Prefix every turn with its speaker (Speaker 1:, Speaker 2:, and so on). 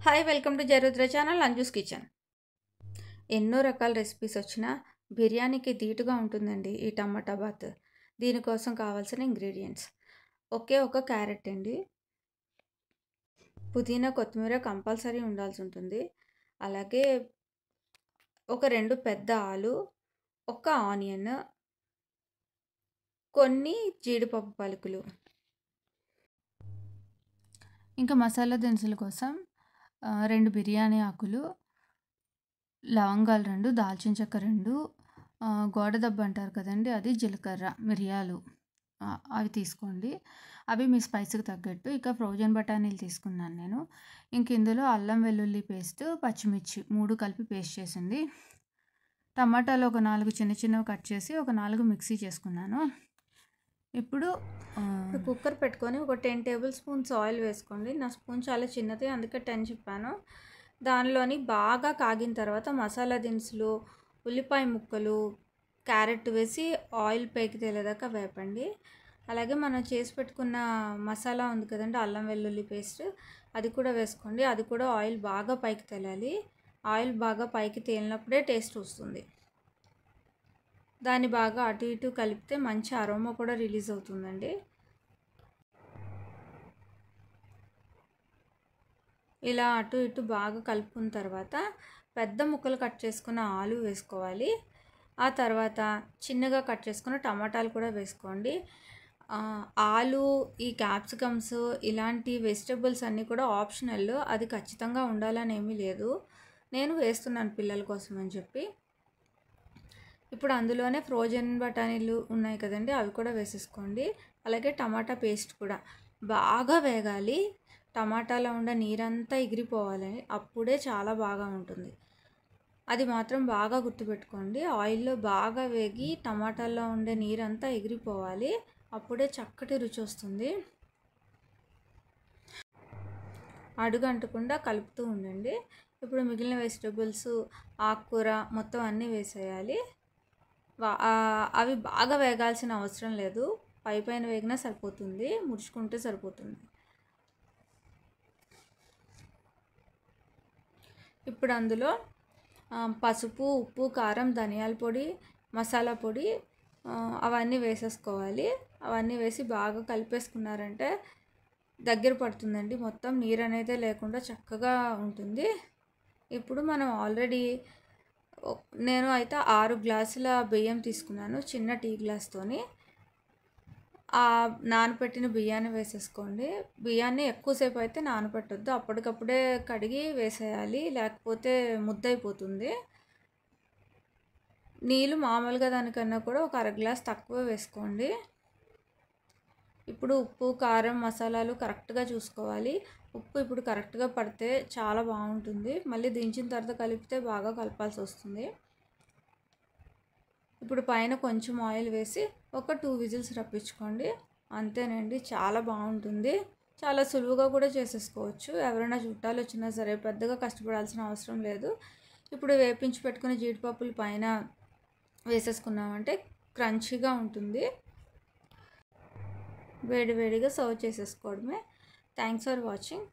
Speaker 1: Hi welcome to Jarudra channel Anju's kitchen. ఎన్నో రకాల recipes వచ్చినా బిర్యానీకి ధీటుగా ఉంటుందండి ఈ టమాటా బాత్. దీనికోసం కావాల్సిన ఇంగ్రీడియంట్స్ ఒకే ఒక క్యారెట్ అండి, పుదీనా కొత్తిమీర కంపల్సరీ ఉండాల్సి ఉంటుంది. అలాగే ఒక 2 పెద్ద ఆలు, ఒక ఆనియన్, కొన్ని జీడిపప్పు పలుకులు. ఇంకా మసాలా దినుసుల కోసం 2 బిర్యానీ ఆకులు, లవంగాలు 2, దాల్చిన చెక్క 2, గోడ దెబ్బ అంటారు కదండి, అది జీలకర్ర, మిరియాలు అవి తీసుకోండి. అవి మీ స్పైస్కి తగ్గట్టు. ఇక ఫ్రోజన్ బఠానీలు తీసుకున్నాను నేను. ఇంక ఇందులో అల్లం వెల్లుల్లి పేస్ట్, పచ్చిమిర్చి 3 కలిపి పేస్ట్ చేసింది. టమాటాలు ఒక 4 చిన్న చిన్నవి కట్ చేసి ఒక 4 మిక్సీ చేసుకున్నాను. ఇప్పుడు కుక్కర్ పెట్టుకొని ఒక 10 టేబుల్ స్పూన్స్ ఆయిల్ వేసుకోండి. నా స్పూన్ చాలా చిన్నది, అందుకే 10 చెప్పాను. దానిలోని బాగా కాగిన తర్వాత మసాలా దినుసులు, ఉల్లిపాయ ముక్కలు, క్యారెట్ వేసి ఆయిల్ పైకి తేలేదాకా వేపండి. అలాగే మనం చేసి పెట్టుకున్న మసాలా ఉంది కదండి, అల్లం వెల్లుల్లి పేస్ట్, అది కూడా వేసుకోండి. అది కూడా ఆయిల్ బాగా పైకి తేలాలి. ఆయిల్ బాగా పైకి తేలినప్పుడే టేస్ట్ వస్తుంది. దాన్ని బాగా అటు ఇటు కలిపితే మంచి అరోమా కూడా రిలీజ్ అవుతుందండి. ఇలా అటు ఇటు బాగా కలుపుకున్న తర్వాత పెద్ద ముక్కలు కట్ చేసుకున్న ఆలు వేసుకోవాలి. ఆ తర్వాత చిన్నగా కట్ చేసుకున్న టమాటాలు కూడా వేసుకోండి. ఆలు, ఈ క్యాప్సికమ్స్, ఇలాంటి వెజిటబుల్స్ అన్నీ కూడా ఆప్షనల్, అది ఖచ్చితంగా ఉండాలని ఏమీ లేదు. నేను వేస్తున్నాను పిల్లల కోసం అని చెప్పి. ఇప్పుడు అందులోనే ఫ్రోజన్ బఠానీలు ఉన్నాయి కదండి, అవి కూడా వేసేసుకోండి. అలాగే టమాటా పేస్ట్ కూడా బాగా వేగాలి. టమాటాలో ఉండే నీరంతా ఎగిరిపోవాలి, అప్పుడే చాలా బాగా ఉంటుంది. అది మాత్రం బాగా గుర్తుపెట్టుకోండి. ఆయిల్లో బాగా వేగి టమాటాల్లో ఉండే నీరంతా ఎగిరిపోవాలి, అప్పుడే చక్కటి రుచి వస్తుంది. అడుగంటకుండా కలుపుతూ ఉండండి. ఇప్పుడు మిగిలిన వెజిటబుల్స్, ఆకుకూర మొత్తం అన్నీ వేసేయాలి. అవి బాగా వేగాల్సిన అవసరం లేదు, పైన వేగినా సరిపోతుంది, ముడుచుకుంటే సరిపోతుంది. ఇప్పుడు అందులో పసుపు, ఉప్పు, కారం, ధనియాల పొడి, మసాలా పొడి అవన్నీ వేసేసుకోవాలి. అవన్నీ వేసి బాగా కలిపేసుకున్నారంటే దగ్గర పడుతుందండి, మొత్తం నీరు అనేది లేకుండా చక్కగా ఉంటుంది. ఇప్పుడు మనం ఆల్రెడీ నేను అయితే 6 గ్లాసుల బియ్యం తీసుకున్నాను, చిన్న టీ గ్లాస్తోని. ఆ నానబెట్టిన బియ్యాన్ని వేసేసుకోండి. బియ్యాన్ని ఎక్కువసేపు అయితే నానబెట్టొద్దు, అప్పటికప్పుడే కడిగి వేసేయాలి, లేకపోతే ముద్దయిపోతుంది. నీళ్ళు మామూలుగా దానికన్నా కూడా ఒక 1/2 గ్లాస్ తక్కువ వేసుకోండి. ఇప్పుడు ఉప్పు, కారం, మసాలాలు కరెక్ట్గా చూసుకోవాలి. ఉప్పు ఇప్పుడు కరెక్ట్గా పడితే చాలా బాగుంటుంది. మళ్ళీ దించిన తర్వాత కలిపితే బాగా కలపాల్సి వస్తుంది. ఇప్పుడు పైన కొంచెం ఆయిల్ వేసి ఒక 2 విజిల్స్ రప్పించుకోండి. అంతేనండి, చాలా బాగుంటుంది. చాలా సులువుగా కూడా చేసేసుకోవచ్చు. ఎవరైనా చుట్టాలు వచ్చినా సరే పెద్దగా కష్టపడాల్సిన అవసరం లేదు. ఇప్పుడు వేపించి పెట్టుకుని జీడిపప్పులు పైన వేసేసుకున్నామంటే క్రంచీగా ఉంటుంది. వేడివేడిగా సర్వ్ చేసేసుకోవడమే. Thanks for watching.